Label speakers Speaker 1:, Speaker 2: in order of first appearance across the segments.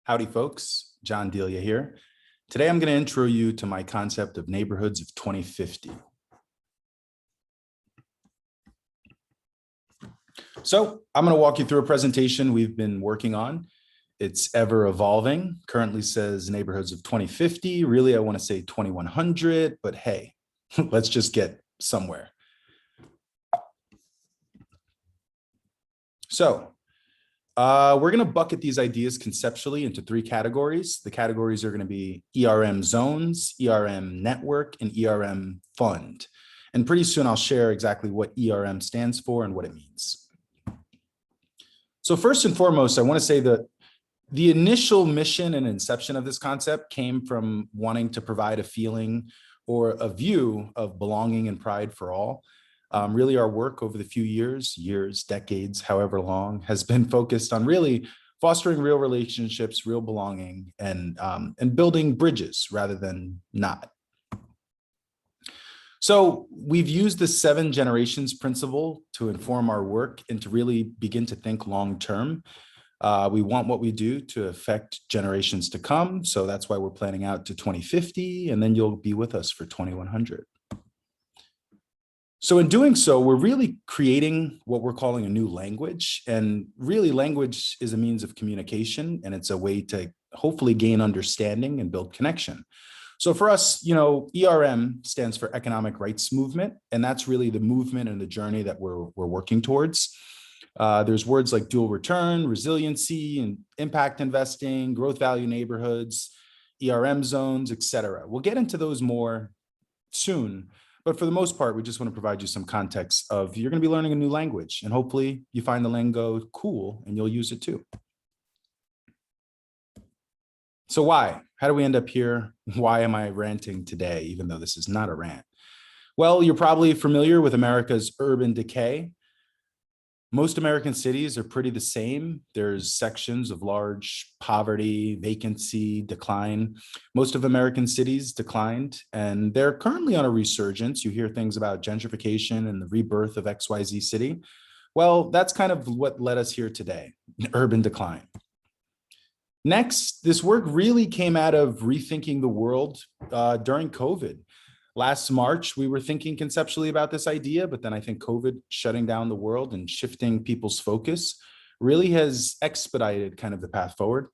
Speaker 1: Howdy, folks. John Delia here. Today, I'm going to intro you to my concept of neighborhoods of 2050. So I'm going to walk you through a presentation we've been working on. It's ever evolving. Currently says neighborhoods of 2050. Really, I want to say 2100, but hey, let's just get somewhere. So we're going to bucket these ideas conceptually into three categories. The categories are going to be ERM zones, ERM network, and ERM fund. And pretty soon I'll share exactly what ERM stands for and what it means. So first and foremost, I want to say that the initial mission and inception of this concept came from wanting to provide a feeling or a view of belonging and pride for all. Really, our work over the few years, decades, however long, has been focused on really fostering real relationships, real belonging, and building bridges rather than not. So we've used the 7 generations principle to inform our work and to really begin to think long term. We want what we do to affect generations to come. So that's why we're planning out to 2050, and then you'll be with us for 2100. So in doing so, we're really creating what we're calling a new language. And really, language is a means of communication, and it's a way to hopefully gain understanding and build connection. So for us, ERM stands for Economic Rights Movement, and that's really the movement and the journey that we're working towards. There's words like dual return, resiliency, and impact investing, growth value neighborhoods, ERM zones, et cetera. We'll get into those more soon. But for the most part, we just want to provide you some context of you're going to be learning a new language, and hopefully you find the lingo cool and you'll use it too. So why? How do we end up here? Why am I ranting today, even though this is not a rant? Well, you're probably familiar with America's urban decay. Most American cities are pretty the same. There's sections of large poverty, vacancy, decline. Most of American cities declined, and they're currently on a resurgence. You hear things about gentrification and the rebirth of XYZ city. Well, that's kind of what led us here today, urban decline. Next, this work really came out of rethinking the world during COVID. Last March, we were thinking conceptually about this idea, but then I think COVID shutting down the world and shifting people's focus really has expedited kind of the path forward.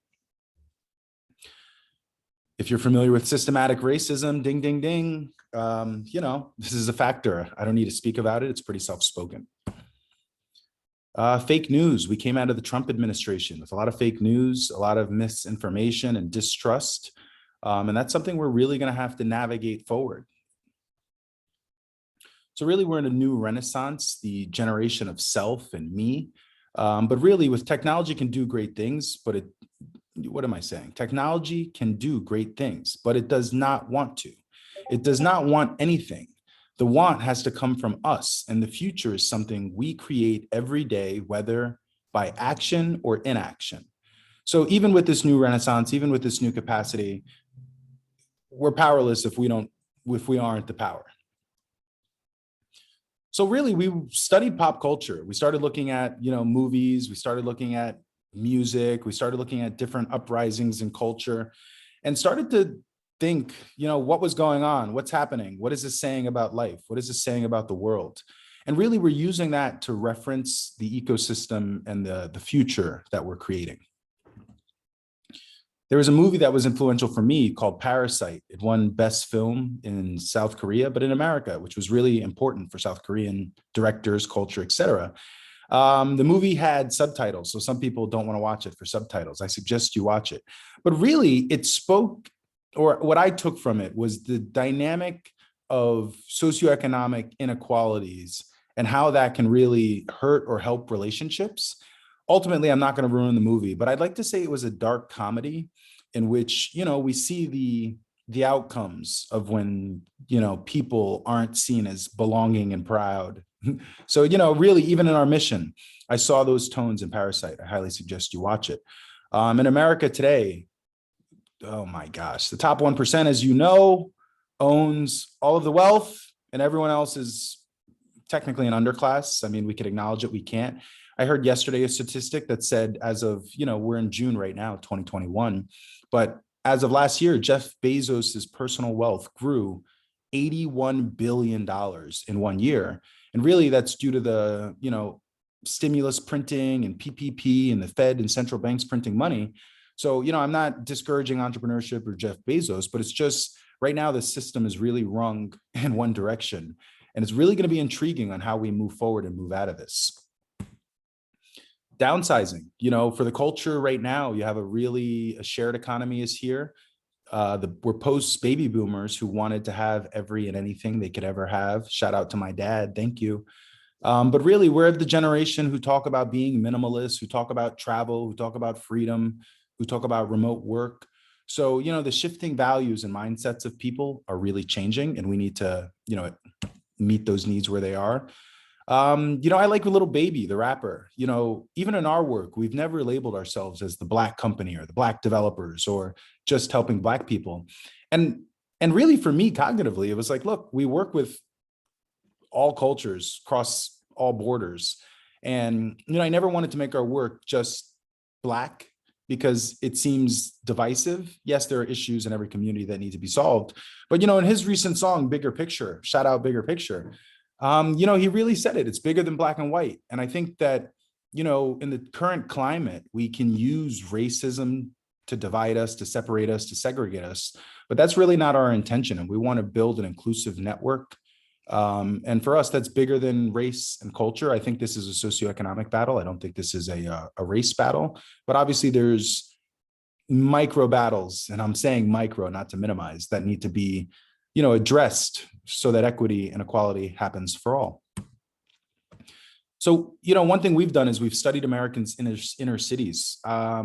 Speaker 1: If you're familiar with systematic racism, ding, ding, ding, this is a factor. I don't need to speak about it. It's pretty self-spoken. Fake news. We came out of the Trump administration with a lot of fake news, a lot of misinformation and distrust. And that's something we're really going to have to navigate forward. So really, we're in a new renaissance, the generation of self and me. But really, with technology can do great things, but what am I saying? Technology can do great things, but it does not want to. It does not want anything. The want has to come from us, and the future is something we create every day, whether by action or inaction. So even with this new renaissance, even with this new capacity, we're powerless if we aren't the power. So really, we studied pop culture. We started looking at, movies. We started looking at music. We started looking at different uprisings in culture and started to think, what was going on? What's happening? What is this saying about life? What is this saying about the world? And really, we're using that to reference the ecosystem and the future that we're creating. There was a movie that was influential for me called Parasite. It won Best Film in South Korea, but in America, which was really important for South Korean directors, culture, et cetera. The movie had subtitles, so some people don't want to watch it for subtitles. I suggest you watch it. But really, it spoke, or what I took from it was the dynamic of socioeconomic inequalities and how that can really hurt or help relationships. Ultimately, I'm not going to ruin the movie, but I'd like to say it was a dark comedy in which, we see the outcomes of when, people aren't seen as belonging and proud. So, really, even in our mission, I saw those tones in Parasite. I highly suggest you watch it. In America today, oh my gosh, the top 1%, as you know, owns all of the wealth, and everyone else is technically an underclass. I mean, we could acknowledge it, we can't. I heard yesterday a statistic that said as of, we're in June right now, 2021, but as of last year, Jeff Bezos's personal wealth grew $81 billion in 1 year. And really that's due to the, stimulus printing and PPP and the Fed and central banks printing money. So, I'm not discouraging entrepreneurship or Jeff Bezos, but it's just right now the system is really rung in one direction. And it's really going to be intriguing on how we move forward and move out of this. Downsizing, for the culture right now, you have a shared economy is here. We're post baby boomers who wanted to have every and anything they could ever have. Shout out to my dad. Thank you. But really, we're the generation who talk about being minimalist, who talk about travel, who talk about freedom, who talk about remote work. So, the shifting values and mindsets of people are really changing, and we need to, meet those needs where they are. I like Little Baby, the rapper. Even in our work, we've never labeled ourselves as the Black company or the Black developers or just helping Black people. And really for me, cognitively, it was like, look, we work with all cultures, across all borders. And, I never wanted to make our work just Black because it seems divisive. Yes, there are issues in every community that need to be solved. But, in his recent song, Bigger Picture, shout out Bigger Picture, he really said it. It's bigger than black and white. And I think that, in the current climate, we can use racism to divide us, to separate us, to segregate us. But that's really not our intention. And we want to build an inclusive network. And for us, that's bigger than race and culture. I think this is a socioeconomic battle. I don't think this is a race battle. But obviously, there's micro battles, and I'm saying micro, not to minimize, that need to be, addressed so that equity and equality happens for all. So, one thing we've done is we've studied Americans' inner cities.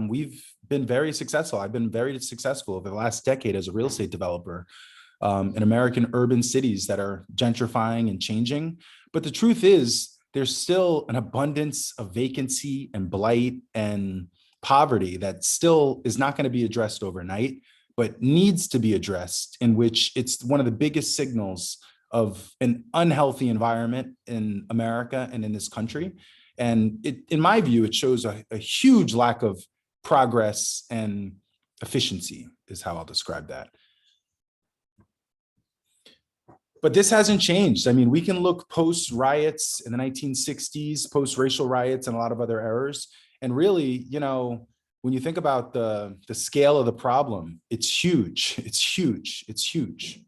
Speaker 1: We've been very successful. I've been very successful over the last decade as a real estate developer in American urban cities that are gentrifying and changing. But the truth is, there's still an abundance of vacancy and blight and poverty that still is not going to be addressed overnight, but needs to be addressed, in which it's one of the biggest signals of an unhealthy environment in America and in this country. And in my view, it shows a huge lack of progress and efficiency, is how I'll describe that. But this hasn't changed. I mean, we can look post riots in the 1960s, post racial riots and a lot of other errors. And really, when you think about the scale of the problem, it's huge, it's huge, it's huge.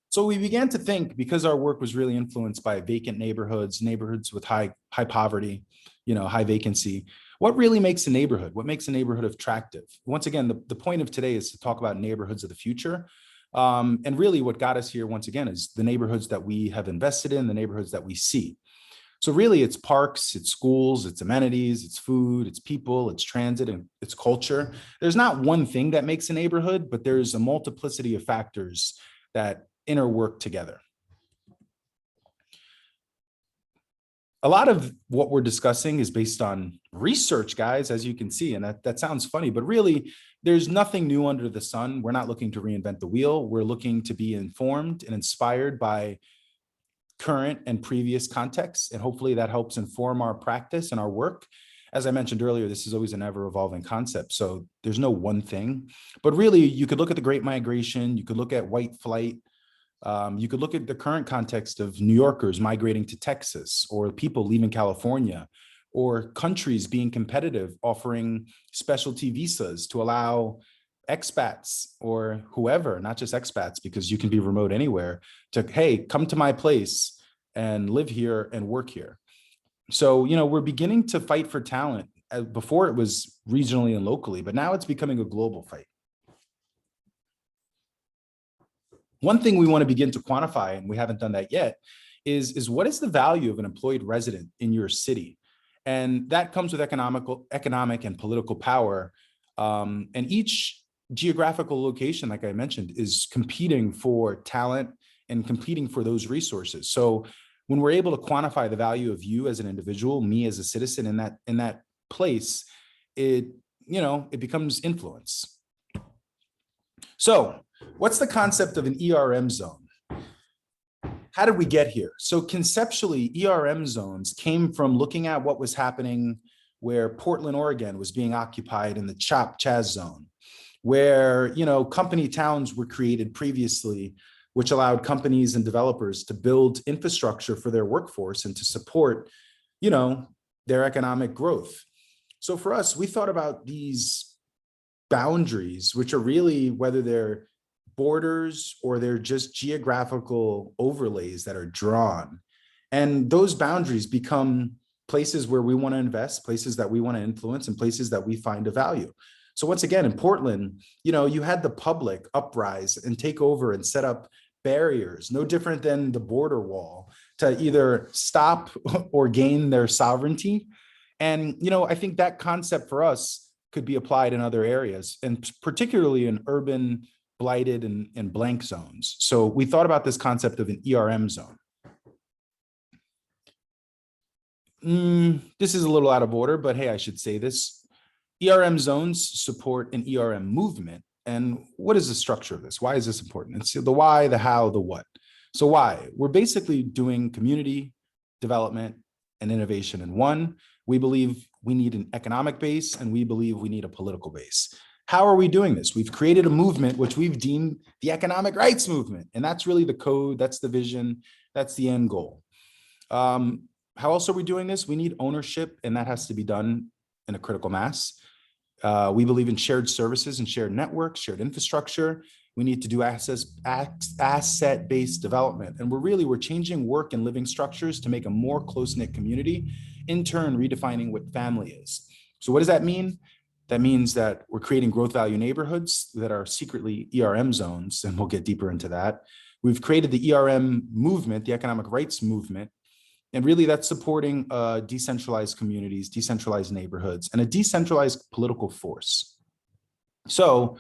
Speaker 1: So we began to think, because our work was really influenced by vacant neighborhoods with high poverty, high vacancy, what really makes a neighborhood? What makes a neighborhood attractive? Once again, the point of today is to talk about neighborhoods of the future. And really what got us here, once again, is the neighborhoods that we have invested in, the neighborhoods that we see. So really it's parks, it's schools, it's amenities, it's food, it's people, it's transit, and it's culture. There's not one thing that makes a neighborhood, but there's a multiplicity of factors that interwork together. A lot of what we're discussing is based on research, guys, as you can see, and that sounds funny, but really there's nothing new under the sun. We're not looking to reinvent the wheel. We're looking to be informed and inspired by current and previous contexts, and hopefully that helps inform our practice and our work. As I mentioned earlier, this is always an ever-evolving concept, so there's no one thing. But really, you could look at the Great Migration, you could look at white flight, you could look at the current context of New Yorkers migrating to Texas, or people leaving California, or countries being competitive, offering specialty visas to allow expats or whoever, not just expats, because you can be remote anywhere, to, hey, come to my place and live here and work here. So, we're beginning to fight for talent. Before it was regionally and locally, but now it's becoming a global fight. One thing we want to begin to quantify, and we haven't done that yet, is what is the value of an employed resident in your city? And that comes with economic and political power. And each geographical location, like I mentioned, is competing for talent and competing for those resources. So when we're able to quantify the value of you as an individual, me as a citizen in that place, it becomes influence. So what's the concept of an ERM zone? how did we get here? So conceptually, ERM zones came from looking at what was happening where Portland, Oregon was being occupied in the Chop Chaz zone, where, company towns were created previously, which allowed companies and developers to build infrastructure for their workforce and to support, their economic growth. So for us, we thought about these boundaries, which are really, whether they're borders or they're just geographical overlays that are drawn. And those boundaries become places where we want to invest, places that we want to influence, and places that we find a value. So once again, in Portland, you had the public uprise and take over and set up barriers, no different than the border wall, to either stop or gain their sovereignty. And, I think that concept for us could be applied in other areas, and particularly in urban, blighted, and blank zones. So we thought about this concept of an ERM zone. This is a little out of order, but hey, I should say this. ERM zones support an ERM movement. And what is the structure of this? Why is this important? It's the why, the how, the what. So why? We're basically doing community development and innovation in one. We believe we need an economic base, and we believe we need a political base. How are we doing this? We've created a movement which we've deemed the economic rights movement. And that's really the code, that's the vision, that's the end goal. How else are we doing this? We need ownership, and that has to be done in a critical mass. We believe in shared services and shared networks, shared infrastructure. We need to do asset-based development. And we're changing work and living structures to make a more close-knit community, in turn redefining what family is. So what does that mean? That means that we're creating growth value neighborhoods that are secretly ERM zones, and we'll get deeper into that. We've created the ERM movement, the economic rights movement, and really that's supporting decentralized communities, decentralized neighborhoods, and a decentralized political force. So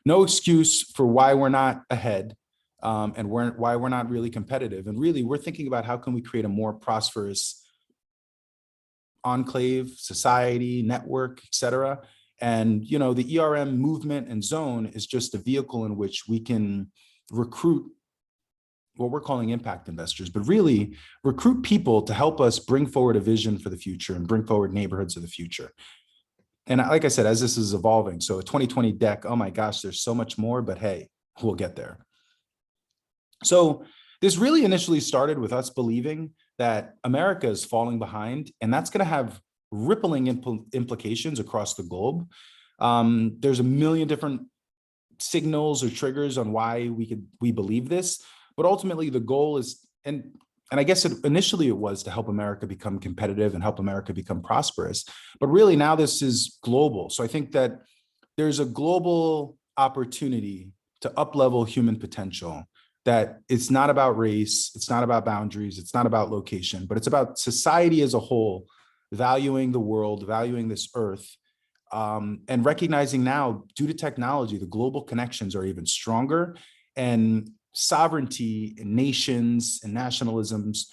Speaker 1: no excuse for why we're not ahead and why we're not really competitive. And really, we're thinking about how can we create a more prosperous enclave, society, network, et cetera. And, the ERM movement and zone is just a vehicle in which we can recruit what we're calling impact investors, but really recruit people to help us bring forward a vision for the future and bring forward neighborhoods of the future. And like I said, as this is evolving, so a 2020 deck, oh my gosh, there's so much more, but hey, we'll get there. So this really initially started with us believing that America is falling behind, and that's going to have rippling implications across the globe. There's a million different signals or triggers on why we believe this, but ultimately the goal is, and I guess initially it was to help America become competitive and help America become prosperous, but really now this is global. So I think that there's a global opportunity to up-level human potential, that it's not about race, it's not about boundaries, it's not about location, but it's about society as a whole, valuing the world, valuing this earth, and recognizing now, due to technology, the global connections are even stronger, and sovereignty and nations and nationalisms,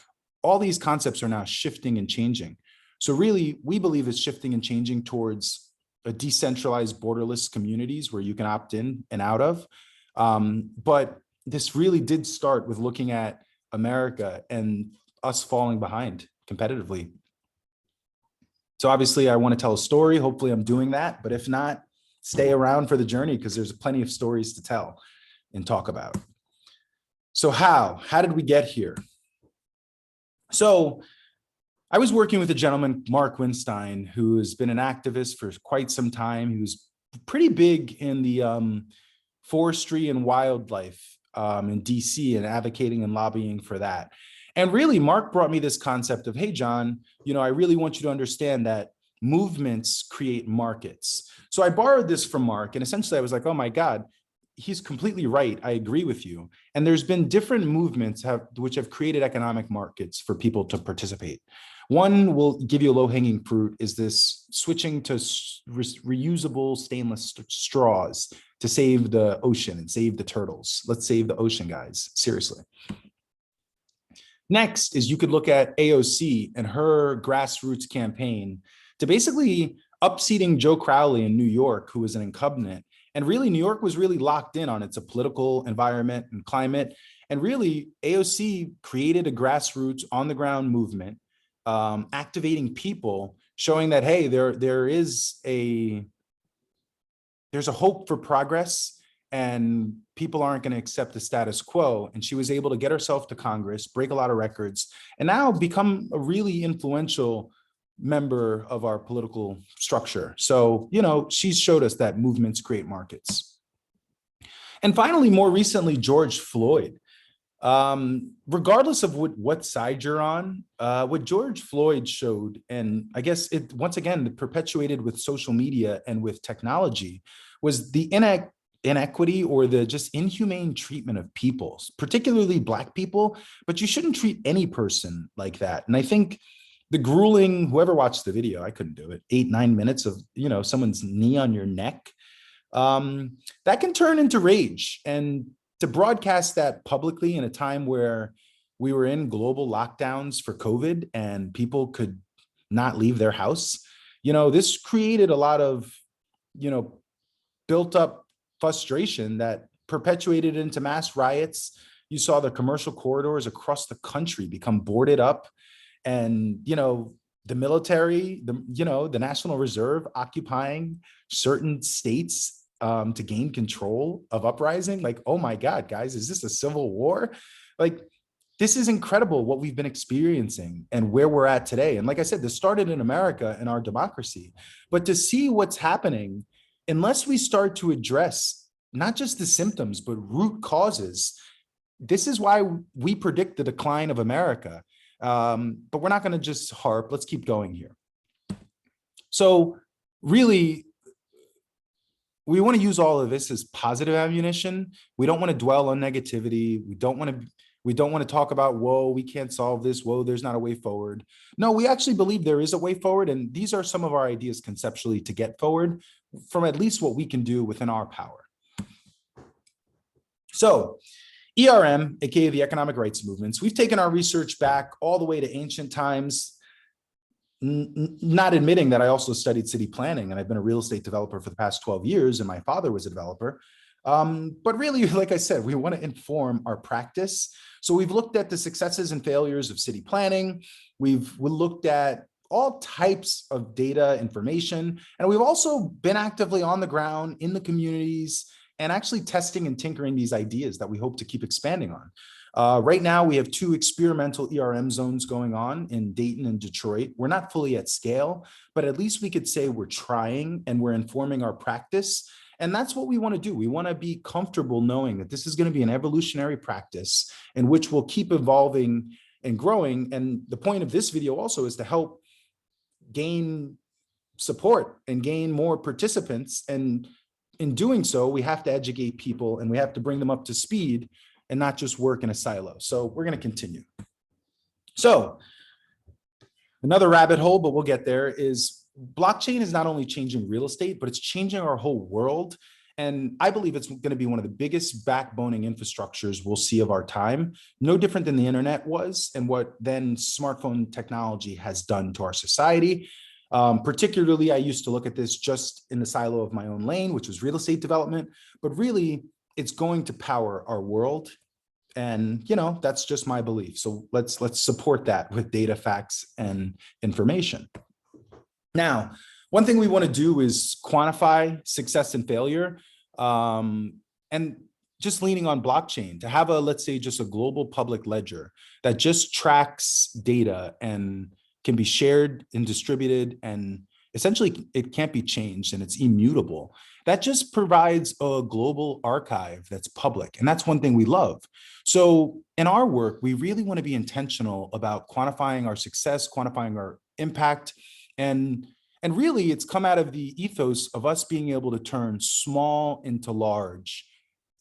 Speaker 1: all these concepts are now shifting and changing. So really, we believe it's shifting and changing towards a decentralized borderless communities where you can opt in and out of. But this really did start with looking at America and us falling behind competitively. So obviously I want to tell a story. Hopefully I'm doing that, but if not, stay around for the journey because there's plenty of stories to tell and talk about. So how did we get here? So I was working with a gentleman, Mark Winstein, who has been an activist for quite some time. He was pretty big in the forestry and wildlife in DC and advocating and lobbying for that. And really, Mark brought me this concept of, hey, John, I really want you to understand that movements create markets. So I borrowed this from Mark, and essentially I was like, oh my God, he's completely right. I agree with you. And there's been different movements which have created economic markets for people to participate. One will give you a low-hanging fruit is this switching to reusable stainless straws to save the ocean and save the turtles. Let's save the ocean, guys, seriously. Next is you could look at AOC and her grassroots campaign to basically upseating Joe Crowley in New York, who was an incumbent. And really, New York was really locked in on its political environment and climate. And really, AOC created a grassroots on the ground movement, activating people, showing that, hey, there's a hope for progress and people aren't going to accept the status quo. And she was able to get herself to Congress, break a lot of records, and now become a really influential member of our political structure. So, she's showed us that movements create markets. And finally, more recently, George Floyd. Regardless of what side you're on, what George Floyd showed, and I guess it once again perpetuated with social media and with technology, was the inequity or the just inhumane treatment of people, particularly Black people. But you shouldn't treat any person like that. And I think the grueling, whoever watched the video, I couldn't do it, 8-9 minutes of someone's knee on your neck, that can turn into rage. And to broadcast that publicly in a time where we were in global lockdowns for COVID and people could not leave their house, this created a lot of, built up frustration that perpetuated into mass riots. You saw the commercial corridors across the country become boarded up, and, the military, the National Reserve occupying certain states to gain control of uprising. Like, oh my God, guys, is this a civil war? Like, this is incredible what we've been experiencing and where we're at today. And like I said, this started in America and our democracy. But to see what's happening, unless we start to address not just the symptoms, but root causes, this is why we predict the decline of America. But we're not going to just harp. Let's keep going here. So really, we want to use all of this as positive ammunition. We don't want to dwell on negativity. We don't want to talk about, whoa, we can't solve this. Whoa, there's not a way forward. No, we actually believe there is a way forward. And these are some of our ideas conceptually to get forward from at least what we can do within our power. So ERM, aka the economic rights movements, we've taken our research back all the way to ancient times. Not admitting that I also studied city planning and I've been a real estate developer for the past 12 years and my father was a developer. But really, like I said, we want to inform our practice. So we've looked at the successes and failures of city planning. We looked at all types of data information, and we've also been actively on the ground in the communities and actually testing and tinkering these ideas that we hope to keep expanding on. Right now, we have 2 experimental ERM zones going on in Dayton and Detroit. We're not fully at scale, but at least we could say we're trying and we're informing our practice. And that's what we want to do. We want to be comfortable knowing that this is going to be an evolutionary practice in which we'll keep evolving and growing. And the point of this video also is to help gain support and gain more participants. And in doing so, we have to educate people and we have to bring them up to speed and not just work in a silo. So we're going to continue. So another rabbit hole, but we'll get there, is blockchain is not only changing real estate, but it's changing our whole world. And I believe it's going to be one of the biggest backboning infrastructures we'll see of our time, no different than the internet was and what then smartphone technology has done to our society. Particularly, I used to look at this just in the silo of my own lane, which was real estate development, but really it's going to power our world. And, that's just my belief. So let's support that with data, facts, and information. Now, one thing we want to do is quantify success and failure. And just leaning on blockchain to have let's say, just a global public ledger that just tracks data and can be shared and distributed, and essentially it can't be changed and it's immutable. That just provides a global archive that's public. And that's one thing we love. So in our work, we really want to be intentional about quantifying our success, quantifying our impact. And really it's come out of the ethos of us being able to turn small into large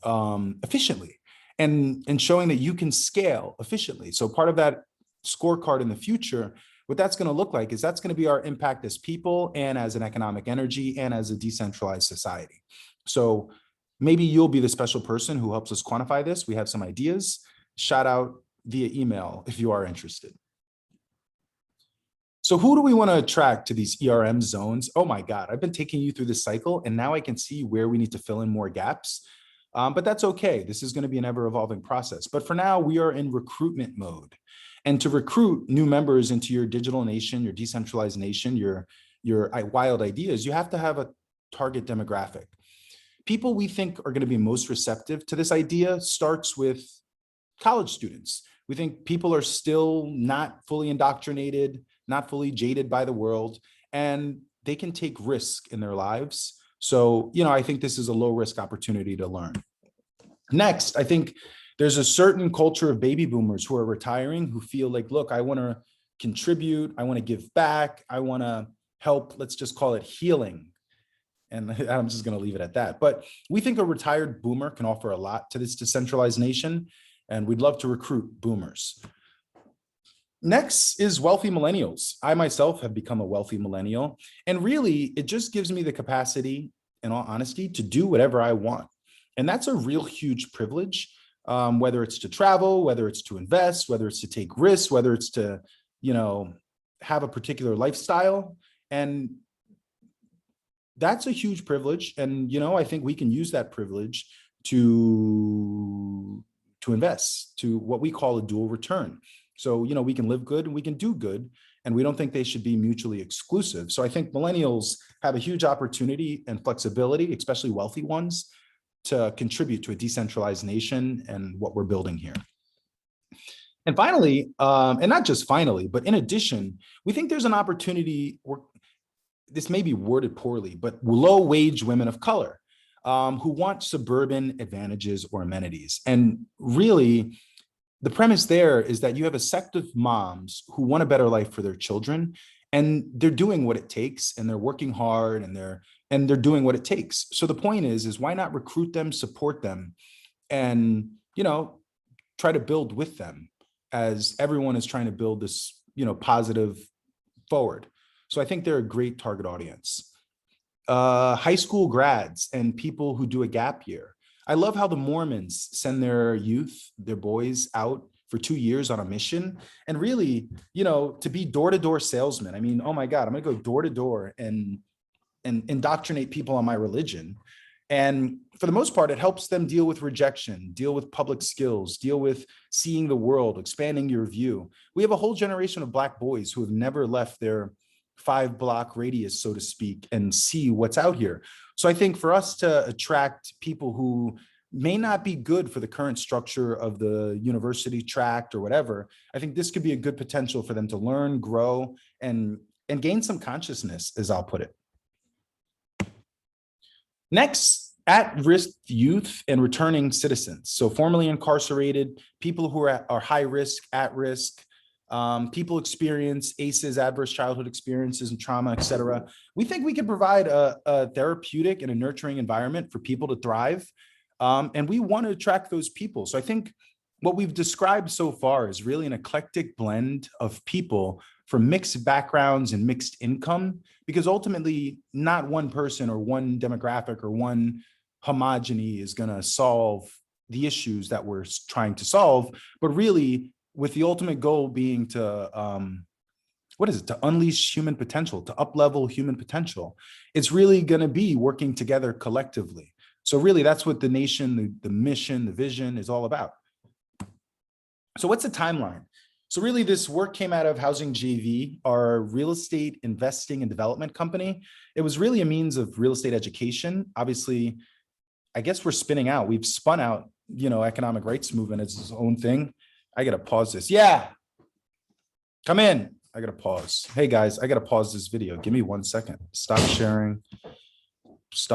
Speaker 1: efficiently and showing that you can scale efficiently. So part of that scorecard in the future, what that's going to look like is that's going to be our impact as people and as an economic energy and as a decentralized society. So maybe you'll be the special person who helps us quantify this. We have some ideas. Shout out via email if you are interested. So who do we want to attract to these ERM zones? Oh my God, I've been taking you through this cycle and now I can see where we need to fill in more gaps. But that's okay. This is going to be an ever evolving process. But for now, we are in recruitment mode. And to recruit new members into your digital nation, your decentralized nation, your wild ideas, you have to have a target demographic. People we think are going to be most receptive to this idea starts with college students. We think people are still not fully indoctrinated, not fully jaded by the world, and they can take risk in their lives. So, I think this is a low risk opportunity to learn. Next, I think there's a certain culture of baby boomers who are retiring, who feel like, look, I want to contribute, I want to give back, I want to help, let's just call it healing. And I'm just going to leave it at that. But we think a retired boomer can offer a lot to this decentralized nation, and we'd love to recruit boomers. Next is wealthy millennials. I myself have become a wealthy millennial, and really it just gives me the capacity, in all honesty, to do whatever I want. And that's a real huge privilege, whether it's to travel, whether it's to invest, whether it's to take risks, whether it's to, have a particular lifestyle. And that's a huge privilege. And, I think we can use that privilege to invest, to what we call a dual return. So, we can live good and we can do good, and we don't think they should be mutually exclusive. So I think millennials have a huge opportunity and flexibility, especially wealthy ones, to contribute to a decentralized nation and what we're building here. And finally, and not just finally, but in addition, we think there's an opportunity, or this may be worded poorly, but low-wage women of color who want suburban advantages or amenities. And really, the premise there is that you have a sect of moms who want a better life for their children, and they're doing what it takes, and they're working hard, and they're doing what it takes. So the point is why not recruit them, support them, and try to build with them, as everyone is trying to build this positive forward. So I think they're a great target audience. High school grads and people who do a gap year. I love how the Mormons send their youth, their boys, out for 2 years on a mission. And really, to be door-to-door salesmen. I mean, oh my God, I'm gonna go door to door and indoctrinate people on my religion. And for the most part, it helps them deal with rejection, deal with public skills, deal with seeing the world, expanding your view. We have a whole generation of Black boys who have never left their 5-block radius, so to speak, and see what's out here. So I think for us to attract people who may not be good for the current structure of the university tract or whatever, I think this could be a good potential for them to learn, grow, and gain some consciousness, as I'll put it. Next, at-risk youth and returning citizens. So formerly incarcerated, people who are high risk, at risk, people experience ACEs, adverse childhood experiences and trauma, et cetera. We think we can provide a therapeutic and a nurturing environment for people to thrive. And we want to attract those people. So I think what we've described so far is really an eclectic blend of people from mixed backgrounds and mixed income, because ultimately not one person or one demographic or one homogeny is going to solve the issues that we're trying to solve, but really with the ultimate goal being to, to unleash human potential, to up-level human potential. It's really going to be working together collectively. So really that's what the nation, the mission, the vision is all about. So what's the timeline? So really this work came out of Housing JV, our real estate investing and development company. It was really a means of real estate education. Obviously, I guess we're spinning out. We've spun out, economic rights movement as its own thing. I got to pause this. Yeah. Come in. I got to pause. Hey guys, I got to pause this video. Give me 1 second. Stop sharing. Stop.